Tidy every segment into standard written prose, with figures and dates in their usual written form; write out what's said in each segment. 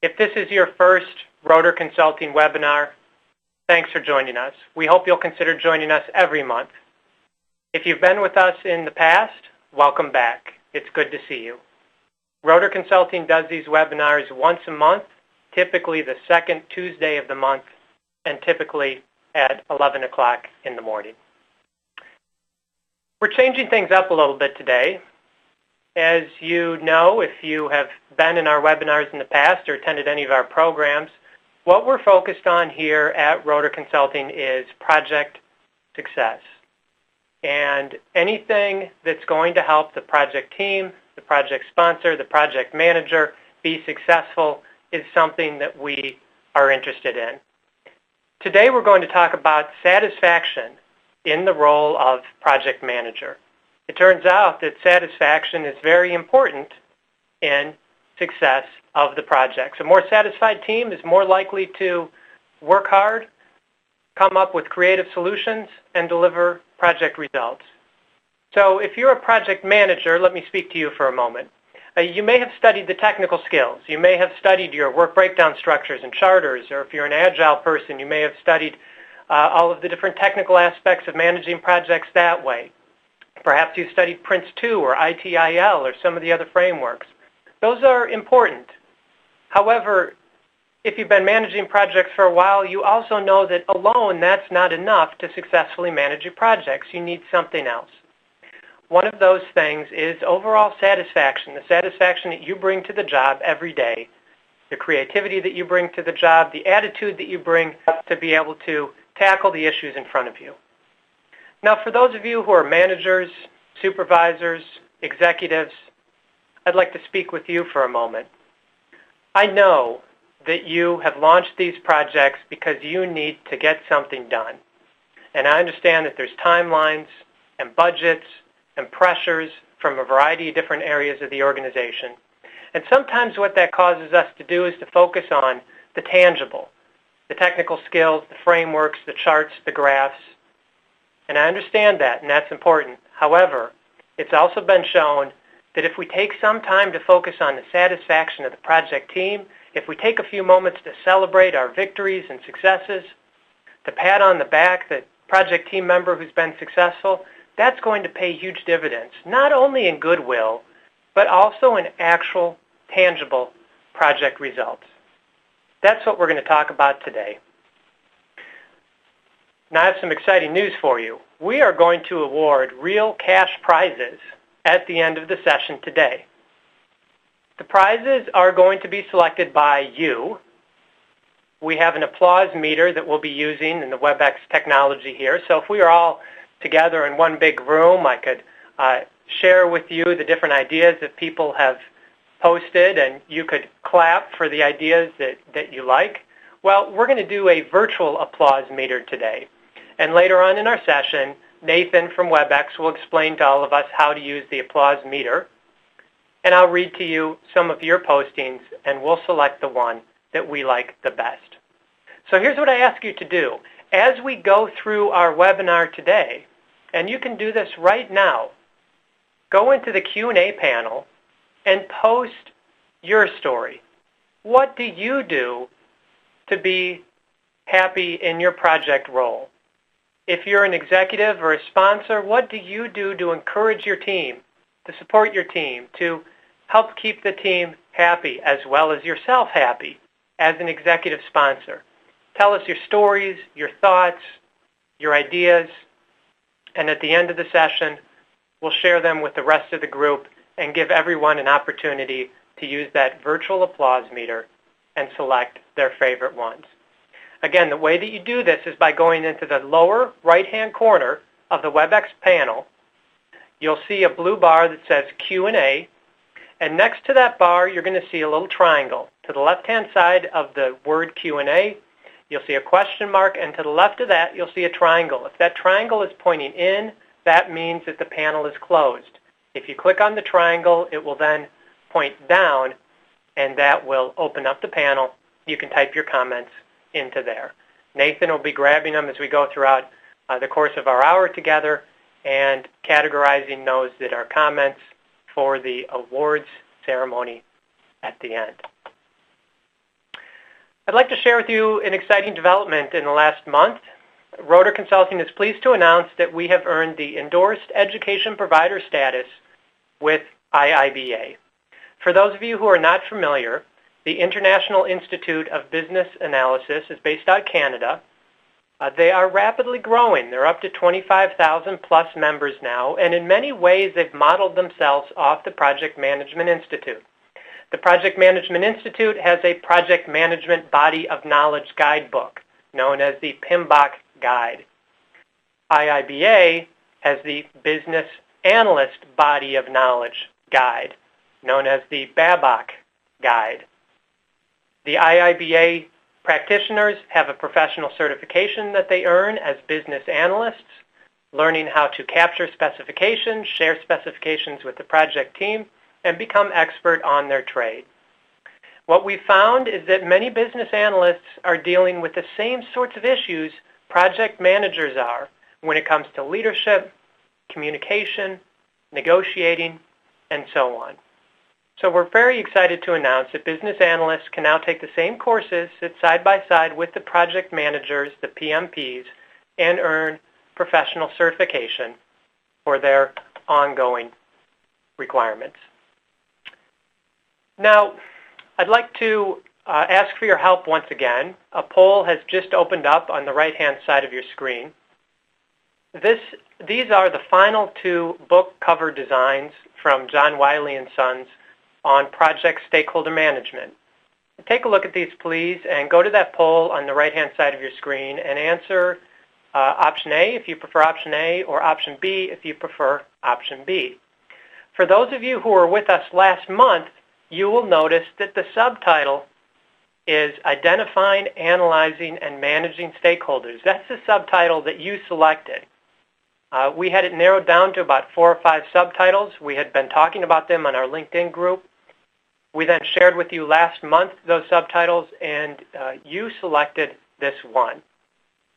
If this is your first Rotor Consulting webinar, thanks for joining us. We hope you'll consider joining us every month. If you've been with us in the past, welcome back. It's good to see you. Rotor Consulting does these webinars once a month, typically the second Tuesday of the month, and typically at 11 o'clock in the morning. We're changing things up a little bit today. As you know, if you have been in our webinars in the past or attended any of our programs, what we're focused on here at Rotor Consulting is project success. And anything that's going to help the project team, the project sponsor, the project manager be successful is something that we are interested in. Today we're going to talk about satisfaction in the role of project manager. It turns out that satisfaction is very important in success of the projects. A more satisfied team is more likely to work hard, come up with creative solutions, and deliver project results. So if you're a project manager, let me speak to you for a moment. You may have studied the technical skills. You may have studied your work breakdown structures and charters, or if you're an agile person, you may have studied all of the different technical aspects of managing projects that way. Perhaps you studied Prince2 or ITIL or some of the other frameworks. Those are important. However, if you've been managing projects for a while, you also know that alone that's not enough to successfully manage your projects. You need something else. One of those things is overall satisfaction, the satisfaction that you bring to the job every day, the creativity that you bring to the job, the attitude that you bring to be able to tackle the issues in front of you. Now, for those of you who are managers, supervisors, executives, I'd like to speak with you for a moment. I know that you have launched these projects because you need to get something done. And I understand that there's timelines and budgets and pressures from a variety of different areas of the organization. And sometimes what that causes us to do is to focus on the tangible, the technical skills, the frameworks, the charts, the graphs. And I understand that, and that's important. However, it's also been shown that if we take some time to focus on the satisfaction of the project team, if we take a few moments to celebrate our victories and successes, to pat on the back the project team member who's been successful, that's going to pay huge dividends, not only in goodwill, but also in actual, tangible project results. That's what we're going to talk about today. Now, I have some exciting news for you. We are going to award real cash prizes at the end of the session today. The prizes are going to be selected by you. We have an applause meter that we'll be using in the WebEx technology here. So if we are all together in one big room, I could share with you the different ideas that people have posted, and you could clap for the ideas that you like. Well, we're going to do a virtual applause meter today. And later on in our session, Nathan from WebEx will explain to all of us how to use the applause meter. And I'll read to you some of your postings, and we'll select the one that we like the best. So here's what I ask you to do. As we go through our webinar today, and you can do this right now, go into the Q&A panel and post your story. What do you do to be happy in your project role? If you're an executive or a sponsor, what do you do to encourage your team, to support your team, to help keep the team happy as well as yourself happy as an executive sponsor? Tell us your stories, your thoughts, your ideas, and at the end of the session, we'll share them with the rest of the group and give everyone an opportunity to use that virtual applause meter and select their favorite ones. Again, the way that you do this is by going into the lower right-hand corner of the WebEx panel. You'll see a blue bar that says Q&A, and next to that bar, you're going to see a little triangle. To the left-hand side of the word Q&A, you'll see a question mark, and to the left of that, you'll see a triangle. If that triangle is pointing in, that means that the panel is closed. If you click on the triangle, it will then point down, and that will open up the panel. You can type your comments into there. Nathan will be grabbing them as we go throughout the course of our hour together and categorizing those that are comments for the awards ceremony at the end. I'd like to share with you an exciting development in the last month. Rotor Consulting is pleased to announce that we have earned the Endorsed Education Provider status with IIBA. For those of you who are not familiar, the International Institute of Business Analysis is based out of Canada. They are rapidly growing. They're up to 25,000 plus members now, and in many ways they've modeled themselves off the Project Management Institute. The Project Management Institute has a Project Management Body of Knowledge guidebook known as the PMBOK Guide. IIBA has the Business Analyst Body of Knowledge Guide known as the BABOK Guide. The IIBA practitioners have a professional certification that they earn as business analysts, learning how to capture specifications, share specifications with the project team, and become expert on their trade. What we found is that many business analysts are dealing with the same sorts of issues project managers are when it comes to leadership, communication, negotiating, and so on. So we're very excited to announce that business analysts can now take the same courses, sit side by side with the project managers, the PMPs, and earn professional certification for their ongoing requirements. Now, I'd like to ask for your help once again. A poll has just opened up on the right-hand side of your screen. These are the final two book cover designs from John Wiley & Sons on project stakeholder management. Take a look at these, please, and go to that poll on the right-hand side of your screen and answer option A if you prefer option A, or option B if you prefer option B. For those of you who were with us last month, you will notice that the subtitle is Identifying, Analyzing, and Managing Stakeholders. That's the subtitle that you selected. We had it narrowed down to about 4 or 5 subtitles. We had been talking about them on our LinkedIn group. We then shared with you last month those subtitles, and you selected this one.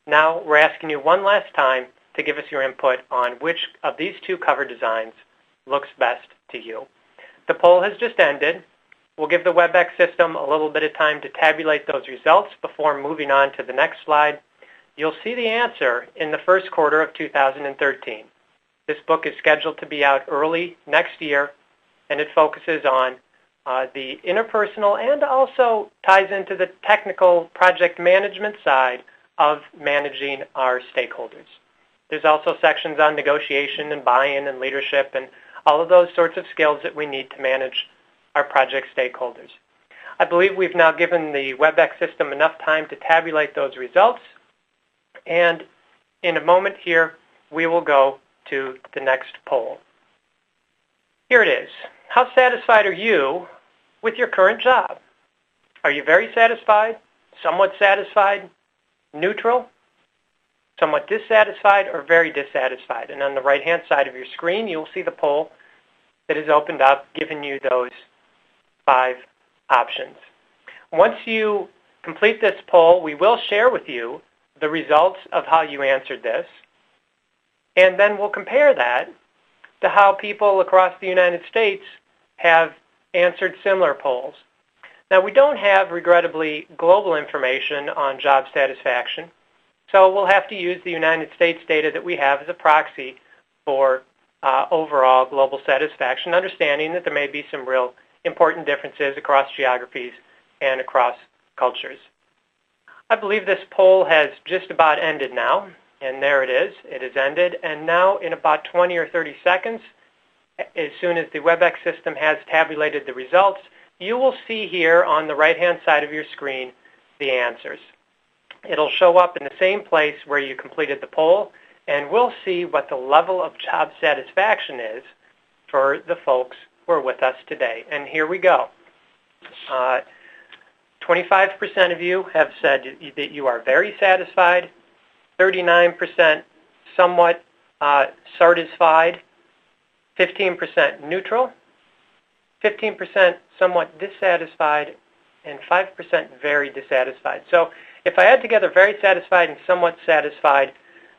Now we're asking you one last time to give us your input on which of these two cover designs looks best to you. The poll has just ended. We'll give the WebEx system a little bit of time to tabulate those results before moving on to the next slide. You'll see the answer in the first quarter of 2013. This book is scheduled to be out early next year, and it focuses on the interpersonal and also ties into the technical project management side of managing our stakeholders. There's also sections on negotiation and buy-in and leadership and all of those sorts of skills that we need to manage our project stakeholders. I believe we've now given the WebEx system enough time to tabulate those results, and in a moment here we will go to the next poll. Here it is. How satisfied are you with your current job? Are you very satisfied, somewhat satisfied, neutral, somewhat dissatisfied, or very dissatisfied? And on the right-hand side of your screen, you'll see the poll that is opened up, giving you those 5 options. Once you complete this poll, we will share with you the results of how you answered this, and then we'll compare that to how people across the United States have answered similar polls. Now, we don't have, regrettably, global information on job satisfaction, so we'll have to use the United States data that we have as a proxy for overall global satisfaction, understanding that there may be some real important differences across geographies and across cultures. I believe this poll has just about ended now, and there it is. It has ended, and now in about 20 or 30 seconds, as soon as the WebEx system has tabulated the results, you will see here on the right-hand side of your screen the answers. It'll show up in the same place where you completed the poll, and we'll see what the level of job satisfaction is for the folks who are with us today. And here we go. 25% of you have said that you are very satisfied, 39% somewhat satisfied, 15% neutral, 15% somewhat dissatisfied, and 5% very dissatisfied. So if I add together very satisfied and somewhat satisfied,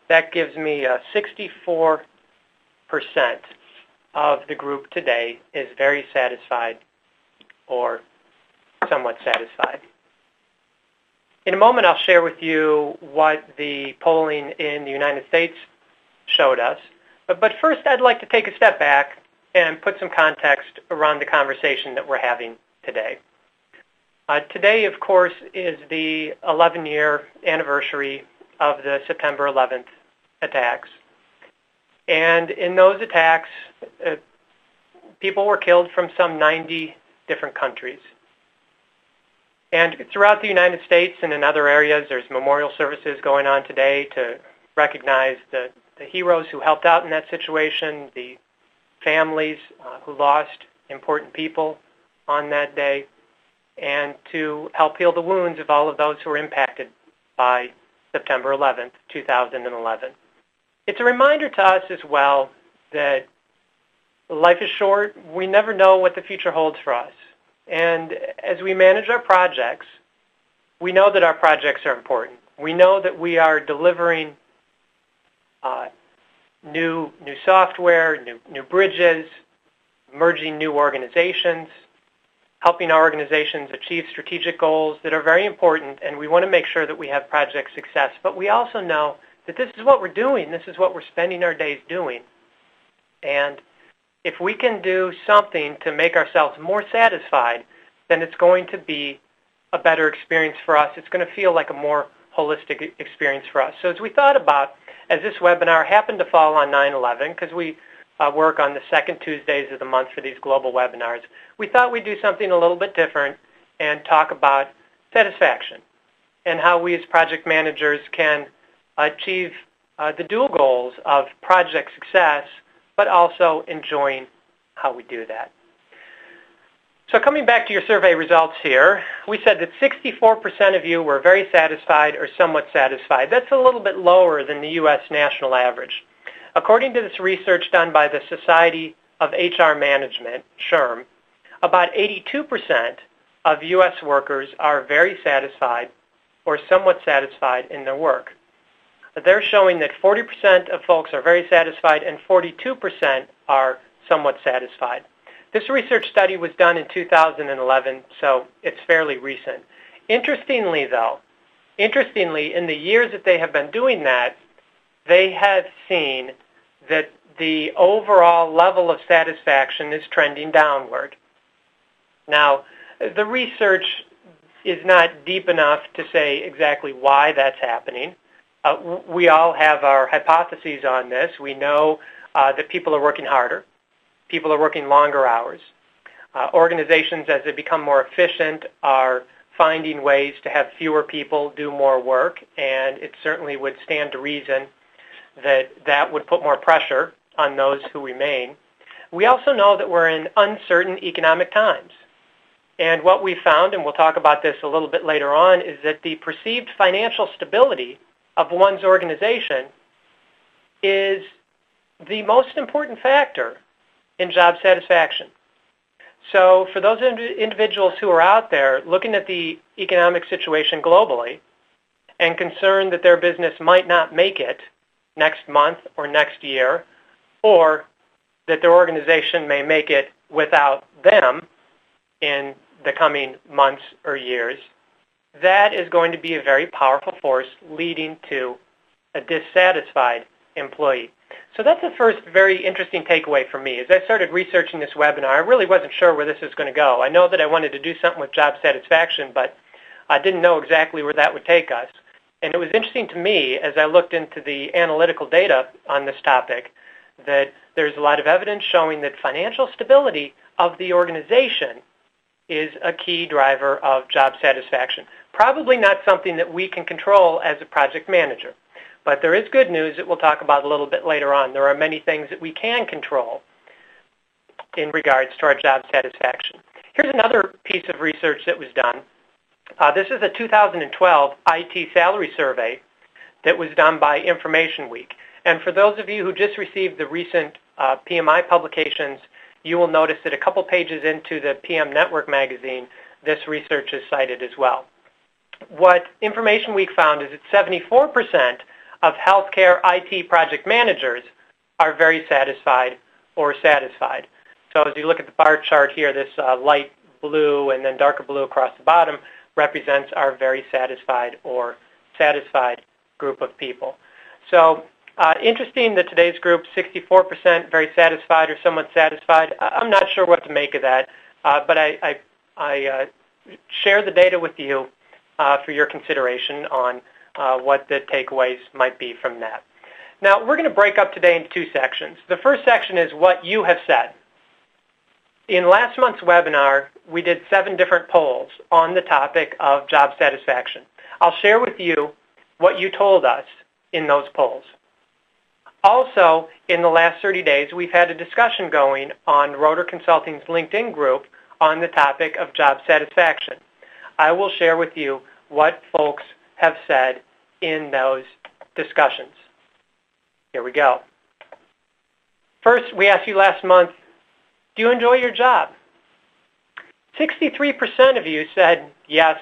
that gives me 64% of the group today is very satisfied or somewhat satisfied. In a moment, I'll share with you what the polling in the United States showed us. But first, I'd like to take a step back and put some context around the conversation that we're having today. Today, of course, is the 11-year anniversary of the September 11th attacks. And in those attacks, people were killed from some 90 different countries. And throughout the United States and in other areas, there's memorial services going on today to recognize the heroes who helped out in that situation, the families who lost important people on that day, and to help heal the wounds of all of those who were impacted by September 11th, 2011. It's a reminder to us as well that life is short. We never know what the future holds for us. And as we manage our projects, we know that our projects are important. We know that we are delivering new software, new bridges, merging new organizations, helping our organizations achieve strategic goals that are very important, and we want to make sure that we have project success. But we also know that this is what we're doing. This is what we're spending our days doing. And if we can do something to make ourselves more satisfied, then it's going to be a better experience for us. It's going to feel like a more holistic experience for us. So as we thought about, as this webinar happened to fall on 9/11, because we work on the second Tuesdays of the month for these global webinars, we thought we'd do something a little bit different and talk about satisfaction and how we as project managers can achieve the dual goals of project success, but also enjoying how we do that. So coming back to your survey results here, we said that 64% of you were very satisfied or somewhat satisfied. That's a little bit lower than the U.S. national average. According to this research done by the Society of HR Management, SHRM, about 82% of U.S. workers are very satisfied or somewhat satisfied in their work. They're showing that 40% of folks are very satisfied and 42% are somewhat satisfied. This research study was done in 2011, so it's fairly recent. Interestingly, in the years that they have been doing that, they have seen that the overall level of satisfaction is trending downward. Now, the research is not deep enough to say exactly why that's happening. We all have our hypotheses on this. We know that people are working harder. People are working longer hours. Organizations, as they become more efficient, are finding ways to have fewer people do more work, and it certainly would stand to reason that that would put more pressure on those who remain. We also know that we're in uncertain economic times. And what we found, and we'll talk about this a little bit later on, is that the perceived financial stability of one's organization is the most important factor in job satisfaction. So for those individuals who are out there looking at the economic situation globally and concerned that their business might not make it next month or next year, or that their organization may make it without them in the coming months or years, that is going to be a very powerful force leading to a dissatisfied employee. So that's the first very interesting takeaway for me. As I started researching this webinar, I really wasn't sure where this was going to go. I know that I wanted to do something with job satisfaction, but I didn't know exactly where that would take us. And it was interesting to me as I looked into the analytical data on this topic that there's a lot of evidence showing that financial stability of the organization is a key driver of job satisfaction. Probably not something that we can control as a project manager. But there is good news that we'll talk about a little bit later on. There are many things that we can control in regards to our job satisfaction. Here's another piece of research that was done. This is a 2012 IT salary survey that was done by Information Week. And for those of you who just received the recent PMI publications, you will notice that a couple pages into the PM Network magazine, this research is cited as well. What Information Week found is that 74% of healthcare IT project managers are very satisfied or satisfied. So as you look at the bar chart here, this light blue and then darker blue across the bottom, represents our very satisfied or satisfied group of people. So interesting that today's group, 64% very satisfied or somewhat satisfied. I'm not sure what to make of that, but I share the data with you for your consideration on what the takeaways might be from that. Now, we're going to break up today into two sections. The first section is what you have said. In last month's webinar, we did 7 different polls on the topic of job satisfaction. I'll share with you what you told us in those polls. Also, in the last 30 days, we've had a discussion going on Rotor Consulting's LinkedIn group on the topic of job satisfaction. I will share with you what folks have said in those discussions. Here we go. First, we asked you last month, do you enjoy your job? 63% of you said, yes,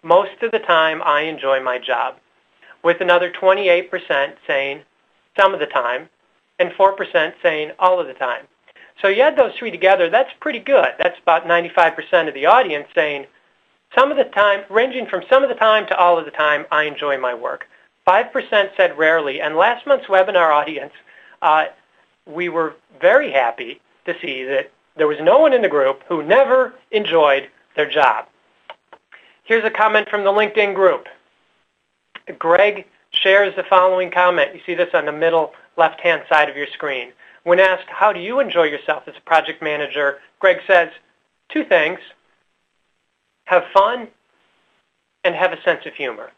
most of the time I enjoy my job, with another 28% saying some of the time, and 4% saying all of the time. So you add those 3 together, that's pretty good. That's about 95% of the audience saying some of the time, ranging from some of the time to all of the time, I enjoy my work. 5% said rarely, and last month's webinar audience, we were very happy to see that there was no one in the group who never enjoyed their job. Here's a comment from the LinkedIn group. Greg shares the following comment. You see this on the middle left-hand side of your screen. When asked, how do you enjoy yourself as a project manager, Greg says, 2 things, have fun and have a sense of humor.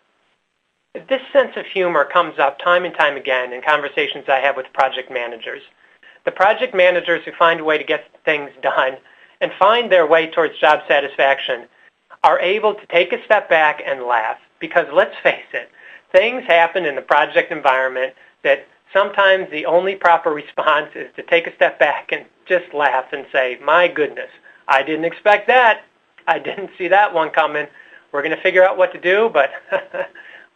This sense of humor comes up time and time again in conversations I have with project managers. The project managers who find a way to get things done and find their way towards job satisfaction are able to take a step back and laugh because, let's face it, things happen in the project environment that sometimes the only proper response is to take a step back and just laugh and say, my goodness, I didn't expect that. I didn't see that one coming. We're going to figure out what to do, but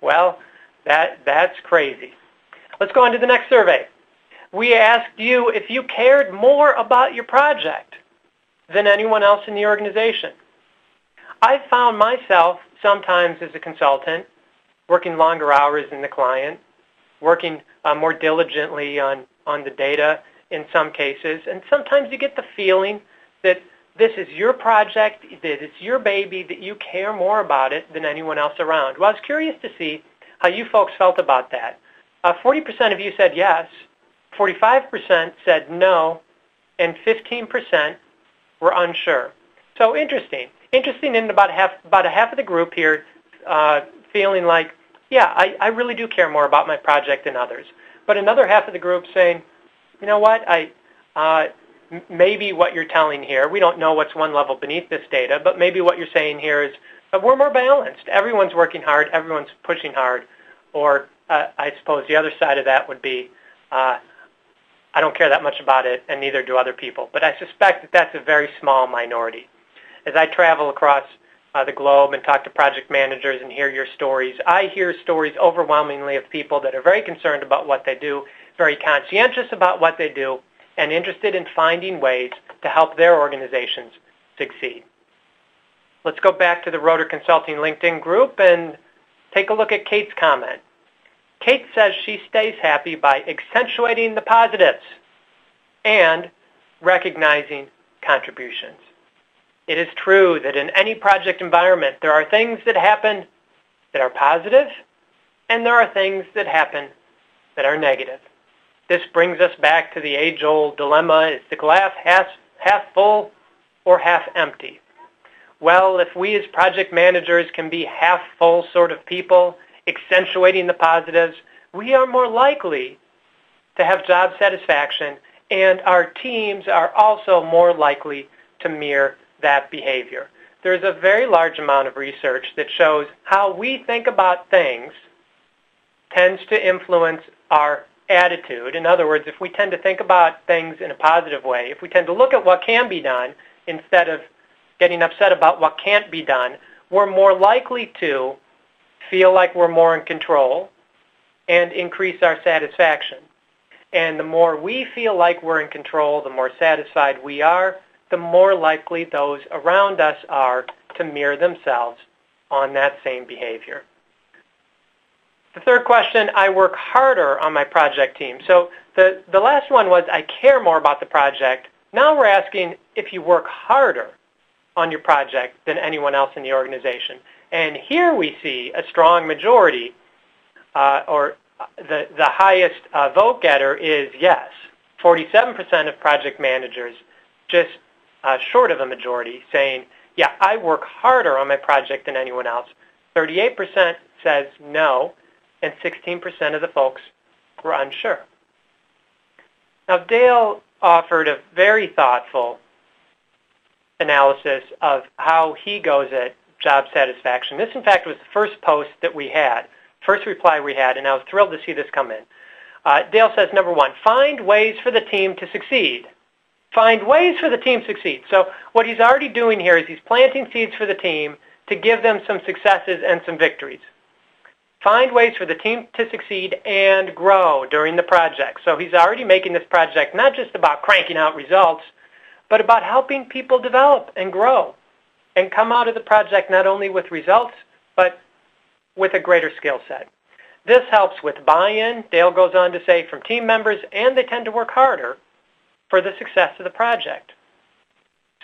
well, that's crazy. Let's go on to the next survey. We asked you if you cared more about your project than anyone else in the organization. I found myself sometimes as a consultant working longer hours than the client, working more diligently on the data in some cases, and sometimes you get the feeling that this is your project, that it's your baby, that you care more about it than anyone else around. Well, I was curious to see how you folks felt about that. 40% of you said yes, 45% said no, and 15% were unsure. So interesting. Interesting in about a half of the group here feeling like, yeah, I really do care more about my project than others. But another half of the group saying, you know what, maybe what you're telling here, we don't know what's one level beneath this data, but maybe what you're saying here is we're more balanced. Everyone's working hard. Everyone's pushing hard. Or I suppose the other side of that would be I don't care that much about it, and neither do other people. But I suspect that that's a very small minority. As I travel across the globe and talk to project managers and hear your stories, I hear stories overwhelmingly of people that are very concerned about what they do, very conscientious about what they do, and interested in finding ways to help their organizations succeed. Let's go back to the Rotor Consulting LinkedIn group and take a look at Kate's comment. Kate says she stays happy by accentuating the positives and recognizing contributions. It is true that in any project environment, there are things that happen that are positive, and there are things that happen that are negative. This brings us back to the age-old dilemma, is the glass half full or half empty? Well, if we as project managers can be half full sort of people, accentuating the positives, we are more likely to have job satisfaction, and our teams are also more likely to mirror that behavior. There's a very large amount of research that shows how we think about things tends to influence our attitude. In other words, if we tend to think about things in a positive way, if we tend to look at what can be done instead of getting upset about what can't be done, we're more likely to feel like we're more in control and increase our satisfaction. And the more we feel like we're in control, the more satisfied we are, the more likely those around us are to mirror themselves on that same behavior. The third question, I work harder on my project team. So the last one was, I care more about the project. Now we're asking if you work harder on your project than anyone else in the organization. And here we see a strong majority, or the highest vote getter is yes. 47% of project managers, just short of a majority, saying, yeah, I work harder on my project than anyone else. 38% says no, and 16% of the folks were unsure. Now, Dale offered a very thoughtful analysis of how he goes at job satisfaction. This, in fact, was the first post that we had, first reply we had, and I was thrilled to see this come in. Dale says, number one, find ways for the team to succeed. Find ways for the team to succeed. So what he's already doing here is he's planting seeds for the team to give them some successes and some victories. Find ways for the team to succeed and grow during the project. So he's already making this project not just about cranking out results, but about helping people develop and grow and come out of the project not only with results, but with a greater skill set. This helps with buy-in, Dale goes on to say, from team members, and they tend to work harder for the success of the project.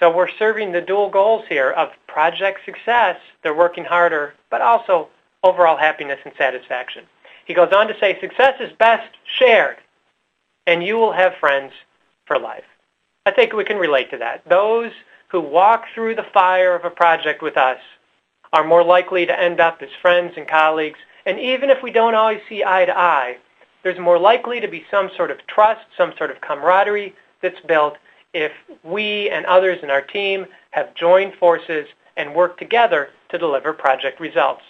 So we're serving the dual goals here of project success, they're working harder, but also overall happiness and satisfaction. He goes on to say, success is best shared, and you will have friends for life. I think we can relate to that. Those who walk through the fire of a project with us are more likely to end up as friends and colleagues, and even if we don't always see eye to eye, there's more likely to be some sort of trust, some sort of camaraderie that's built if we and others in our team have joined forces and worked together to deliver project results.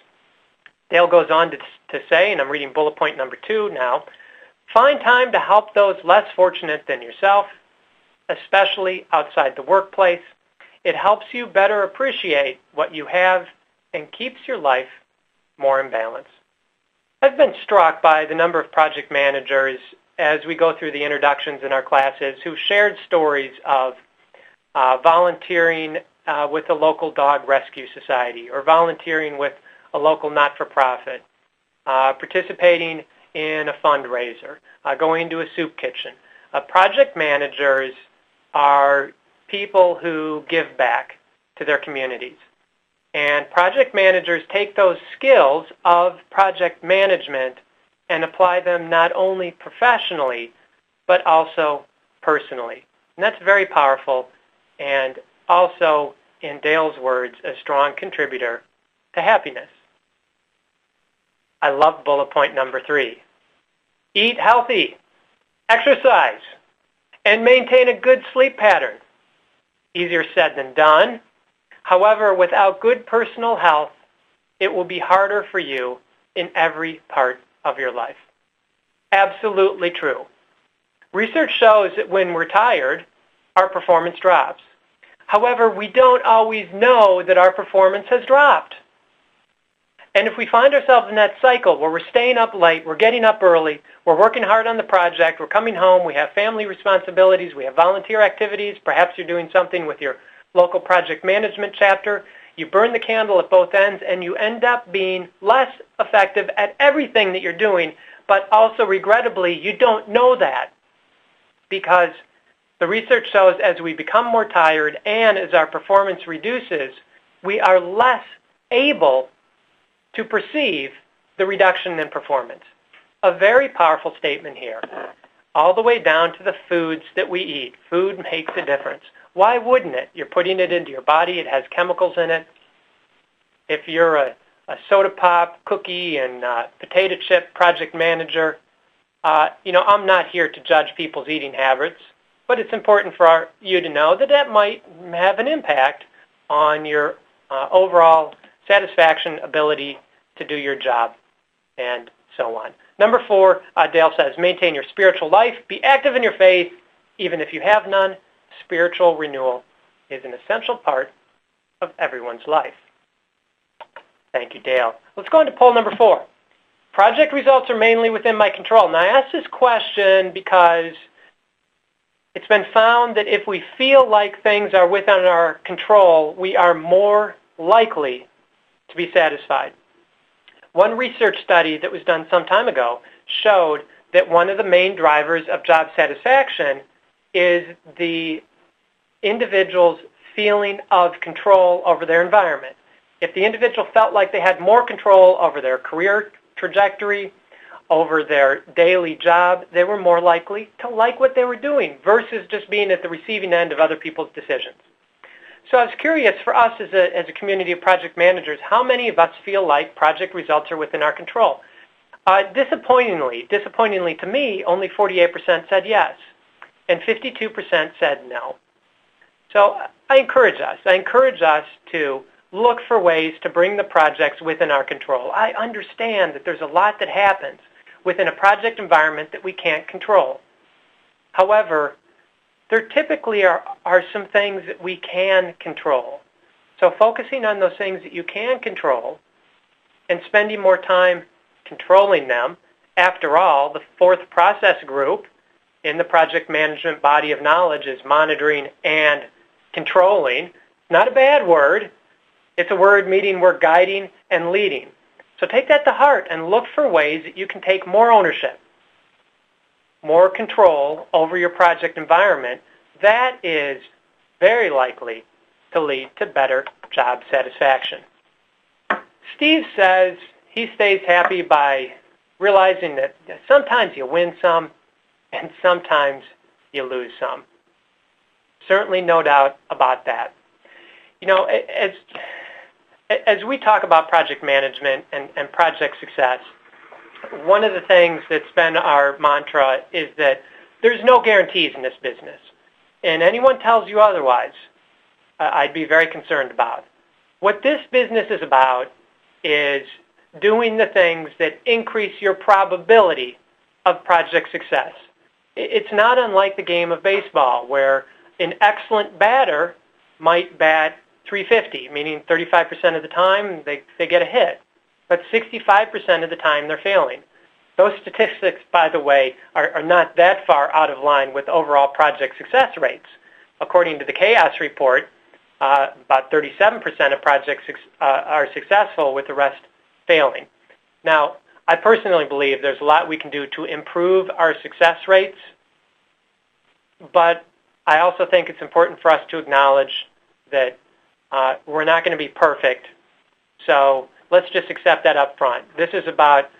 Dale goes on to say, and I'm reading bullet point number 2 now, find time to help those less fortunate than yourself, especially outside the workplace. It helps you better appreciate what you have and keeps your life more in balance. I've been struck by the number of project managers as we go through the introductions in our classes who shared stories of volunteering with a local dog rescue society or volunteering with a local not-for-profit, participating in a fundraiser, going into a soup kitchen. Project managers are people who give back to their communities. And project managers take those skills of project management and apply them not only professionally, but also personally. And that's very powerful and also, in Dale's words, a strong contributor to happiness. I love bullet point number 3. Eat healthy, exercise, and maintain a good sleep pattern. Easier said than done. However, without good personal health, it will be harder for you in every part of your life. Absolutely true. Research shows that when we're tired, our performance drops. However, we don't always know that our performance has dropped. And if we find ourselves in that cycle where we're staying up late, we're getting up early, we're working hard on the project, we're coming home, we have family responsibilities, we have volunteer activities, perhaps you're doing something with your local project management chapter, you burn the candle at both ends, and you end up being less effective at everything that you're doing, but also, regrettably, you don't know that because the research shows as we become more tired and as our performance reduces, we are less able to perceive the reduction in performance. A very powerful statement here, all the way down to the foods that we eat. Food makes a difference. Why wouldn't it? You're putting it into your body. It has chemicals in it. If you're a soda pop, cookie, and potato chip project manager, I'm not here to judge people's eating habits, but it's important for you to know that that might have an impact on your overall satisfaction, ability to do your job, and so on. Number 4, Dale says, maintain your spiritual life. Be active in your faith, even if you have none. Spiritual renewal is an essential part of everyone's life. Thank you, Dale. Let's go into poll number 4. Project results are mainly within my control. Now, I ask this question because it's been found that if we feel like things are within our control, we are more likely to be satisfied. One research study that was done some time ago showed that one of the main drivers of job satisfaction is the individual's feeling of control over their environment. If the individual felt like they had more control over their career trajectory, over their daily job, they were more likely to like what they were doing versus just being at the receiving end of other people's decisions. So I was curious, for us as a community of project managers, how many of us feel like project results are within our control? Disappointingly to me, only 48% said yes, and 52% said no. So I encourage us to look for ways to bring the projects within our control. I understand that there's a lot that happens within a project environment that we can't control. However, there typically are some things that we can control. So focusing on those things that you can control and spending more time controlling them. After all, the fourth process group in the project management body of knowledge is monitoring and controlling. Not a bad word. It's a word meaning we're guiding and leading. So take that to heart and look for ways that you can take more ownership, more control over your project environment. That is very likely to lead to better job satisfaction. Steve says he stays happy by realizing that sometimes you win some and sometimes you lose some. Certainly no doubt about that. You know, as we talk about project management and project success, one of the things that's been our mantra is that there's no guarantees in this business. And anyone tells you otherwise, I'd be very concerned about. What this business is about is doing the things that increase your probability of project success. It's not unlike the game of baseball, where an excellent batter might bat .350, meaning 35% of the time they get a hit, but 65% of the time they're failing. Those statistics, by the way, are not that far out of line with overall project success rates. According to the CHAOS report, about 37% of projects are successful, with the rest failing. Now, I personally believe there's a lot we can do to improve our success rates, but I also think it's important for us to acknowledge that we're not going to be perfect, so let's just accept that up front. This is about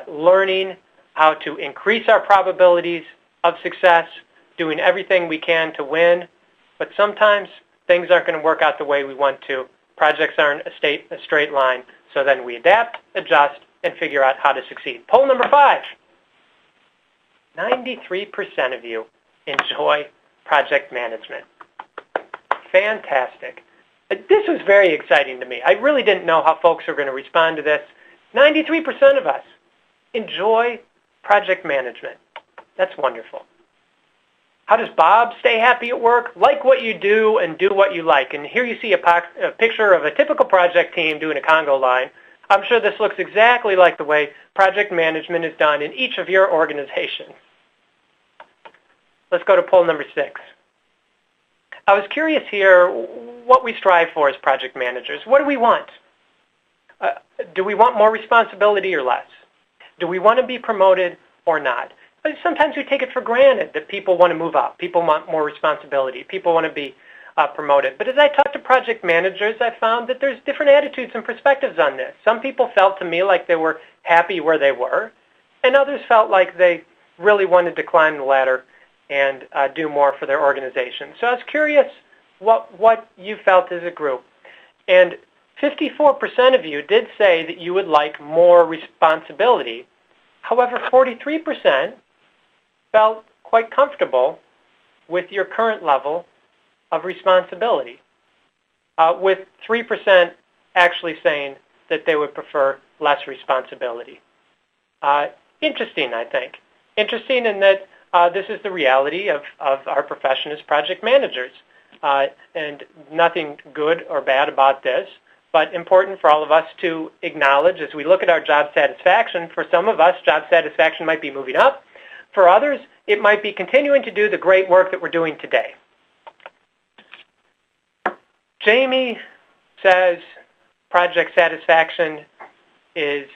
learning how to increase our probabilities of success, doing everything we can to win, but sometimes things aren't going to work out the way we want to. Projects aren't a straight line, so then we adapt, adjust, and figure out how to succeed. Poll number 5. 93% of you enjoy project management. Fantastic. This was very exciting to me. I really didn't know how folks were going to respond to this. 93% of us enjoy project management. That's wonderful. How does Bob stay happy at work? Like what you do and do what you like. And here you see a picture of a typical project team doing a Congo line. I'm sure this looks exactly like the way project management is done in each of your organizations. Let's go to poll number 6. I was curious here what we strive for as project managers. What do we want? Do we want more responsibility or less? Do we want to be promoted or not? Sometimes we take it for granted that people want to move up. People want more responsibility. People want to be promoted. But as I talk to project managers, I found that there's different attitudes and perspectives on this. Some people felt to me like they were happy where they were, and others felt like they really wanted to climb the ladder and do more for their organization. So I was curious what you felt as a group. And 54% of you did say that you would like more responsibility. However, 43% felt quite comfortable with your current level of responsibility, with 3% actually saying that they would prefer less responsibility. Interesting, I think. Interesting in that this is the reality of our profession as project managers. And nothing good or bad about this, but important for all of us to acknowledge as we look at our job satisfaction. For some of us, job satisfaction might be moving up. For others, it might be continuing to do the great work that we're doing today. Jamie says, project satisfaction is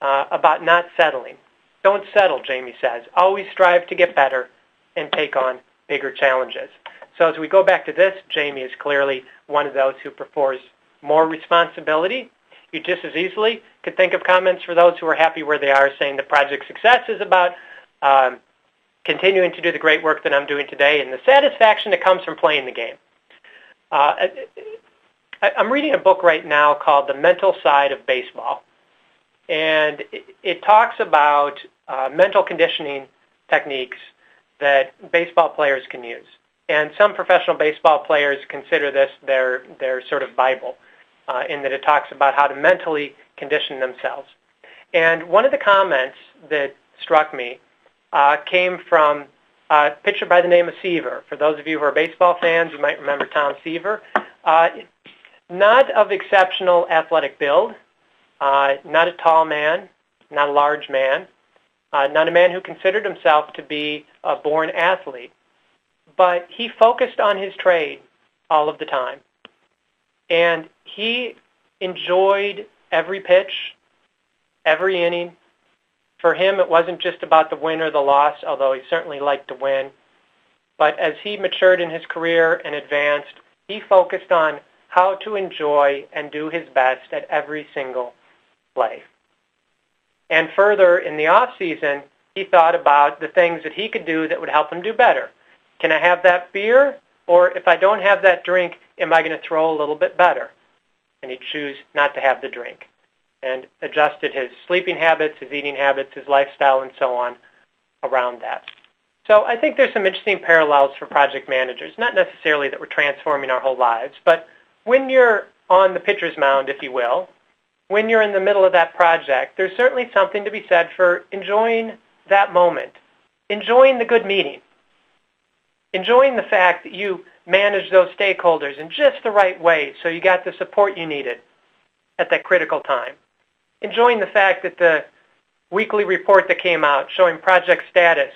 about not settling. Don't settle, Jamie says. Always strive to get better and take on bigger challenges. So as we go back to this, Jamie is clearly one of those who prefers more responsibility. You just as easily could think of comments for those who are happy where they are, saying that project success is about continuing to do the great work that I'm doing today and the satisfaction that comes from playing the game. I'm reading a book right now called The Mental Side of Baseball. And it talks about mental conditioning techniques that baseball players can use. And some professional baseball players consider this their sort of Bible, in that it talks about how to mentally condition themselves. And one of the comments that struck me came from a pitcher by the name of Seaver. For those of you who are baseball fans, you might remember Tom Seaver. Not of exceptional athletic build, not a tall man, not a large man, not a man who considered himself to be a born athlete, but he focused on his trade all of the time. And he enjoyed every pitch, every inning. For him, it wasn't just about the win or the loss, although he certainly liked to win. But as he matured in his career and advanced, he focused on how to enjoy and do his best at every single play. And further, in the off season, he thought about the things that he could do that would help him do better. Can I have that beer? Or if I don't have that drink, am I going to throw a little bit better? And he'd choose not to have the drink, and adjusted his sleeping habits, his eating habits, his lifestyle, and so on around that. So I think there's some interesting parallels for project managers. Not necessarily that we're transforming our whole lives, but when you're on the pitcher's mound, if you will, when you're in the middle of that project, there's certainly something to be said for enjoying that moment, enjoying the good meeting, enjoying the fact that you managed those stakeholders in just the right way so you got the support you needed at that critical time, enjoying the fact that the weekly report that came out showing project status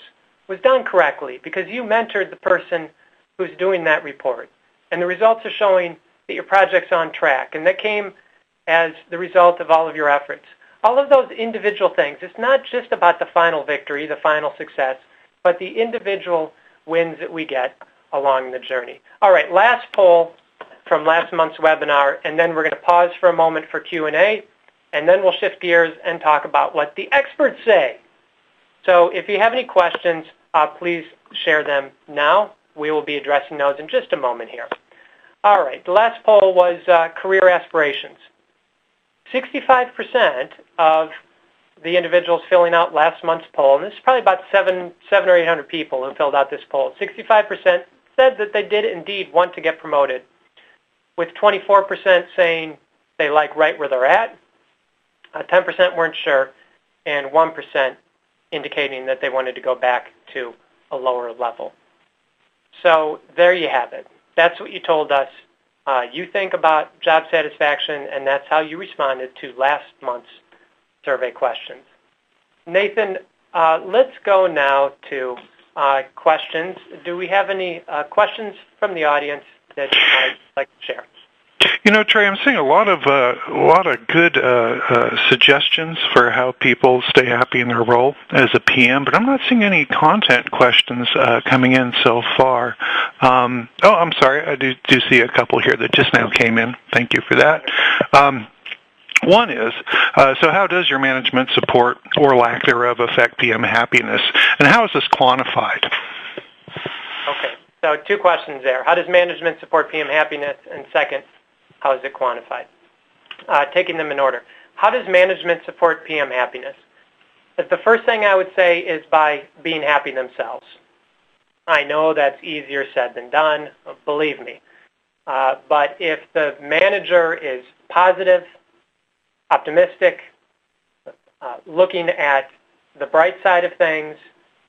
was done correctly because you mentored the person who's doing that report, and the results are showing that your project's on track, and that came as the result of all of your efforts. All of those individual things. It's not just about the final victory, the final success, but the individual wins that we get along the journey. All right, last poll from last month's webinar, and then we're going to pause for a moment for Q&A, and then we'll shift gears and talk about what the experts say. So if you have any questions, please share them now. We will be addressing those in just a moment here. All right, the last poll was career aspirations. 65% of the individuals filling out last month's poll, and this is probably about 700 or 800 people who filled out this poll, 65% said that they did indeed want to get promoted, with 24% saying they like right where they're at, 10% weren't sure, and 1% indicating that they wanted to go back to a lower level. So there you have it. That's what you told us. You think about job satisfaction, and that's how you responded to last month's survey questions. Nathan, let's go now to questions. Do we have any questions from the audience that you'd like to share? You know, Trey, I'm seeing a lot of good suggestions for how people stay happy in their role as a PM, but I'm not seeing any content questions coming in so far. I'm sorry, I do see a couple here that just now came in. Thank you for that. One is, so how does your management support or lack thereof affect PM happiness, and how is this quantified? Okay, so two questions there. How does management support PM happiness, and second, how is it quantified? Taking them in order. How does management support PM happiness? The first thing I would say is by being happy themselves. I know that's easier said than done, believe me. But if the manager is positive, optimistic, looking at the bright side of things,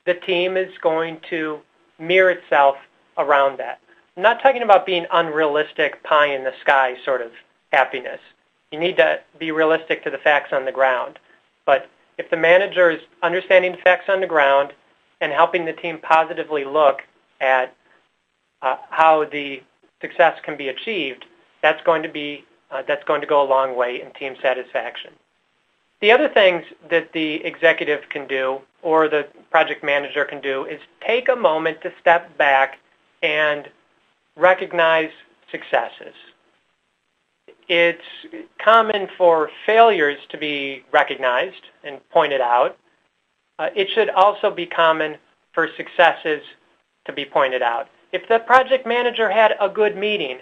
the team is going to mirror itself around that. I'm not talking about being unrealistic, pie in the sky sort of happiness. You need to be realistic to the facts on the ground. But if the manager is understanding the facts on the ground and helping the team positively look at how the success can be achieved, that's going to be That's going to go a long way in team satisfaction. The other things that the executive can do or the project manager can do is take a moment to step back and recognize successes. It's common for failures to be recognized and pointed out. It should also be common for successes to be pointed out. If the project manager had a good meeting,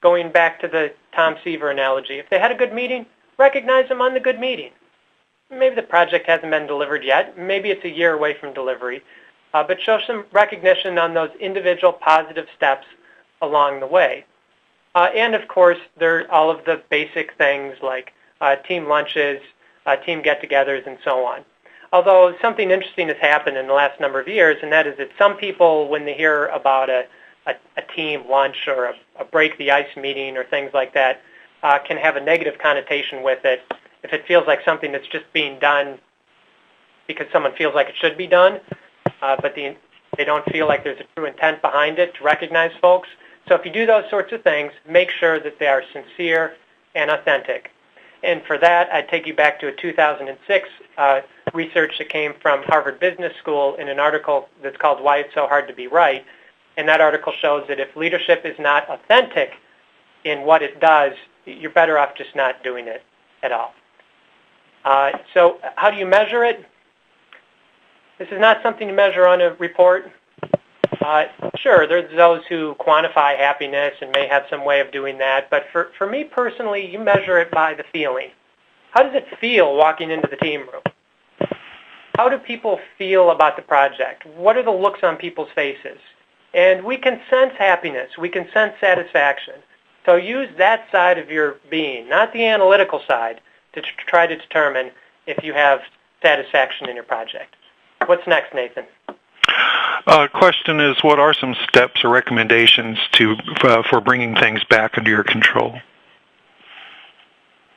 going back to the Tom Seaver analogy, if they had a good meeting, recognize them on the good meeting. Maybe the project hasn't been delivered yet. Maybe it's a year away from delivery. But show some recognition on those individual positive steps along the way. And of course, there are all of the basic things like team lunches, team get-togethers, and so on. Although something interesting has happened in the last number of years, and that is that some people, when they hear about a team lunch or a break the ice meeting or things like that, can have a negative connotation with it if it feels like something that's just being done because someone feels like it should be done, but they don't feel like there's a true intent behind it to recognize folks. So if you do those sorts of things, make sure that they are sincere and authentic. And for that, I'd take you back to a 2006 research that came from Harvard Business School in an article that's called Why It's So Hard to Be Right. And that article shows that if leadership is not authentic in what it does, you're better off just not doing it at all. So how do you measure it? This is not something to measure on a report. Sure, there's those who quantify happiness and may have some way of doing that, but for me personally, you measure it by the feeling. How does it feel walking into the team room? How do people feel about the project? What are the looks on people's faces? And we can sense happiness. We can sense satisfaction. So use that side of your being, not the analytical side, to try to determine if you have satisfaction in your project. What's next, Nathan? Question is, what are some steps or recommendations for bringing things back under your control?